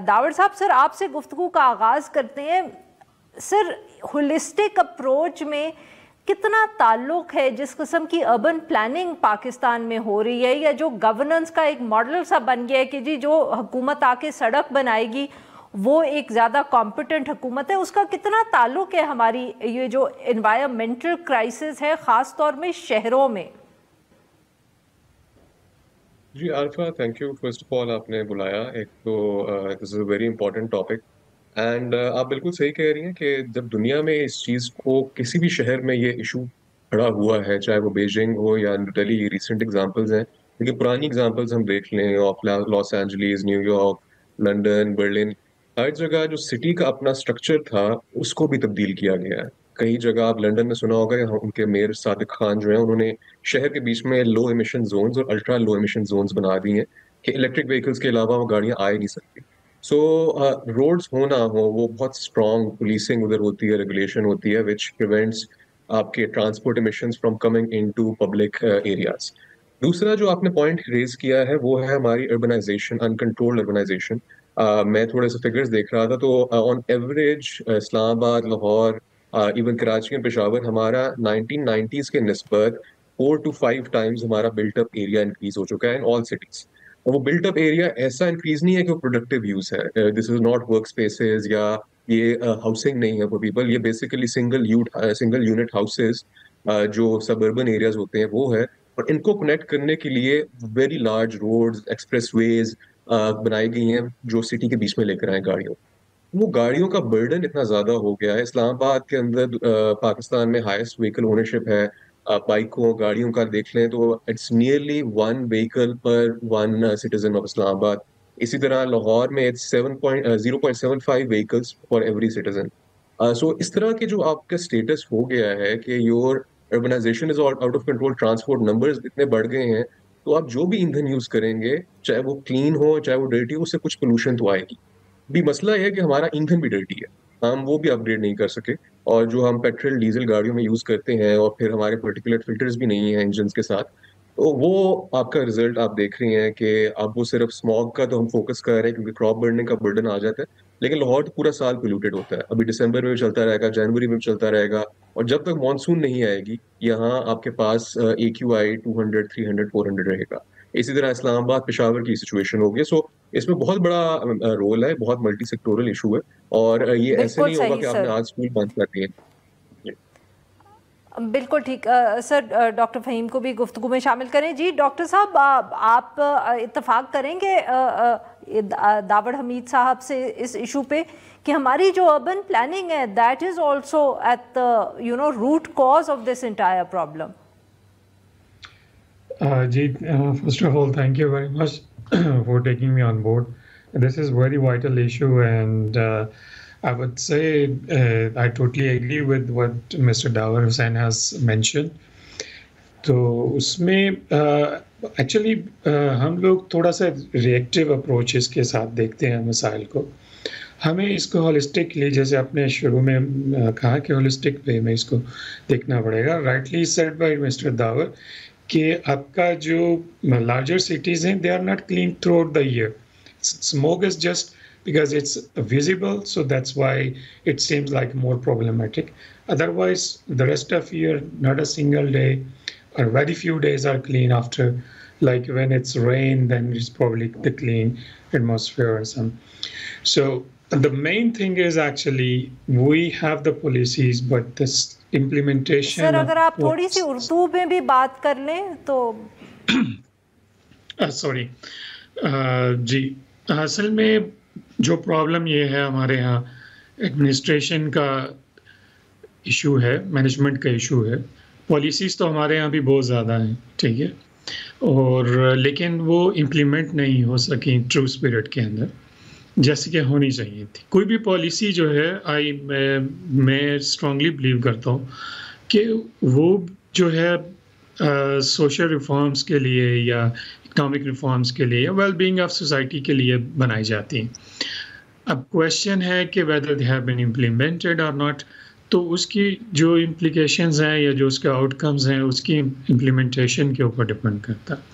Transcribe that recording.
داور صاحب سر آپ سے گفتگو کا آغاز کرتے ہیں. سر ہولسٹک اپروچ میں کتنا تعلق ہے جس قسم کی اربن پلاننگ پاکستان میں ہو رہی ہے, یا جو گورننس کا ایک ماڈل سا بن گیا ہے کہ جی جو حکومت آ کے سڑک بنائے گی وہ ایک زیادہ کمپیٹنٹ حکومت ہے, اس کا کتنا تعلق ہے ہماری یہ جو انوائرمنٹل کرائسس ہے خاص طور میں شہروں میں؟ جی Arifa, thank you first of all آپ نے بلایا. ایک تو this is a very important topic and آپ بالکل صحیح کہہ رہی ہیں کہ جب دنیا میں اس چیز کو کسی بھی شہر میں یہ ایشو کھڑا ہوا ہے, چاہے وہ بیجنگ ہو یا دہلی, ریسنٹ ایگزامپلز ہیں لیکن پرانی ایگزامپلز ہم دیکھ لیں of Los Angeles, New York, London, Berlin, ہر جگہ جو سٹی کا اپنا اسٹرکچر تھا اس کو بھی تبدیل کیا گیا ہے. کئی جگہ آپ لنڈن میں سنا ہوگا, ان کے میئر صادق خان جو ہیں انہوں نے شہر کے بیچ میں لو ایمیشن زونز اور الٹرا لو ایمیشن زونز بنا دی ہیں کہ الیکٹرک وہیکلز کے علاوہ وہ گاڑیاں آ ہی نہیں سکتی. سو روڈز ہو نہ ہو, وہ بہت اسٹرانگ پولیسنگ ادھر ہوتی ہے, ریگولیشن ہوتی ہے وچ پریونٹس آپ کے transport emissions from coming into public areas. دوسرا جو آپ نے پوائنٹ ریز کیا ہے وہ ہے ہماری اربنائزیشن, انکنٹرولڈ اربنائزیشن. میں تھوڑے سے فگرز دیکھ رہا تھا تو آن ایوریج اسلام آباد, لاہور, ایون کراچی اور پشاور ہمارا 1990s کے نسبت 4 to 5 times ہمارا بلٹ اپ ایریا انکریز ہو چکا ہے ان آل سٹیز. اور وہ بلٹ اپ ایریا ایسا انکریز نہیں ہے کہ وہ پروڈکٹیو یوز ہے, دس از ناٹ ورک اسپیسز یا یہ ہاؤسنگ نہیں ہے فار پیپل, یہ بیسیکلی سنگل یونٹ ہاؤسز جو سب اربن ایریاز ہوتے ہیں وہ ہے. اور ان کو کنیکٹ کرنے کے لیے ویری لارج روڈز, ایکسپریس ویز بنائی گئی ہیں جو سٹی کے بیچ میں لے کر آئیں گاڑیوں. وہ گاڑیوں کا برڈن اتنا زیادہ ہو گیا ہے. اسلام آباد کے اندر پاکستان میں ہائیسٹ وہیکل اونرشپ ہے بائکوں, گاڑیوں کا دیکھ لیں تو اٹس نیئرلی 1 vehicle پر 1 citizen آف اسلام آباد. اسی طرح لاہور میں 0.75 vehicles for every citizen. So اس طرح کے جو آپ کا اسٹیٹس ہو گیا ہے کہ your urbanization is out of control, transport numbers اتنے بڑھ گئے ہیں تو آپ جو بھی ایندھن یوز کریں گے چاہے وہ کلین ہو چاہے وہ ڈرٹی ہو, اس سے کچھ پولوشن تو آئے گی. بھی مسئلہ یہ ہے کہ ہمارا ایندھن بھی ڈرٹی ہے, ہم وہ بھی اپ گریڈ نہیں کر سکے. اور جو ہم پیٹرول ڈیزل گاڑیوں میں یوز کرتے ہیں اور پھر ہمارے پرٹیکولر فلٹرز بھی نہیں ہیں انجنس کے ساتھ, تو وہ آپ کا رزلٹ آپ دیکھ رہے ہیں کہ اب وہ صرف اسموگ کا تو ہم فوکس کر رہے ہیں کیونکہ کراپ برننگ کا برڈن آ جاتا ہے, لیکن لاہور تو پورا سال پولوٹیڈ ہوتا ہے. ابھی دسمبر میں بھی چلتا رہے گا, جنوری میں بھی چلتا رہے گا, اور جب تک مانسون نہیں آئے گی یہاں آپ کے پاس AQI 200, 300, 400 رہے گا. اسی طرح اسلام آباد, پشاور کی سچویشن ہوگی. سو اس میں بہت بڑا رول ہے, بہت ملٹی سیکٹورل ایشو ہے, اور یہ ایسے بالکل نہیں ہوگا صحیح کہ آپ سر, نے آج اسکول بند کر دیے. بالکل ٹھیک. سر ڈاکٹر فہیم کو بھی گفتگو میں شامل کریں. جی ڈاکٹر صاحب, آپ اتفاق کریں گے داور حمید صاحب سے اس ایشو پہ کہ ہماری جو اربن پلاننگ ہے that is also at the root cause of this entire problem. جی first of all thank you very much for taking me on board. This is very vital issue and I would say I totally agree with what Mr. Dawar Hussain has mentioned. تو اس میں actually ہم لوگ تھوڑا سا reactive approaches کے ساتھ دیکھتے ہیں مسائل کو. ہمیں اس کو ہولسٹکلی, جیسے آپ نے شروع میں کہا کہ ہولسٹک وے میں اس کو دیکھنا پڑے گا. Rightly said by mister Dawar کہ آپ کا جو لارجر سٹیز ہیں they are not clean throughout the air. Smoke is just because it's visible, so that's why it seems like more problematic. Otherwise the rest of year not a single day or very few days are clean. After like when it's rain then it's probably the clean atmosphere or some. So the main thing is actually we have the policies but this implementation. سر اگر آپ تھوڑی سی اردو میں بھی بات کر لیں تو. Sorry جی, اصل میں جو پرابلم یہ ہے ہمارے ہاں ایڈمنسٹریشن کا ایشو ہے, مینجمنٹ کا ایشو ہے. پالیسیز تو ہمارے ہاں بھی بہت زیادہ ہیں, ٹھیک ہے, اور لیکن وہ امپلیمنٹ نہیں ہو سکیں ٹرو اسپرٹ کے اندر جیسے کہ ہونی چاہیے تھی. کوئی بھی پالیسی جو ہے میں اسٹرانگلی بلیو کرتا ہوں کہ وہ جو ہے سوشل ریفارمس کے لیے یا اکنامک ریفارمس کے لیے یا ویل بینگ آف سوسائٹی کے لیے بنائی جاتی ہیں. اب کویشچن ہے کہ whether they have been implemented اور ناٹ, تو اس کی جو امپلیکیشنز ہیں یا جو اس کے آؤٹ کمز ہیں اس کی امپلیمنٹیشن کے اوپر ڈپینڈ کرتا ہے.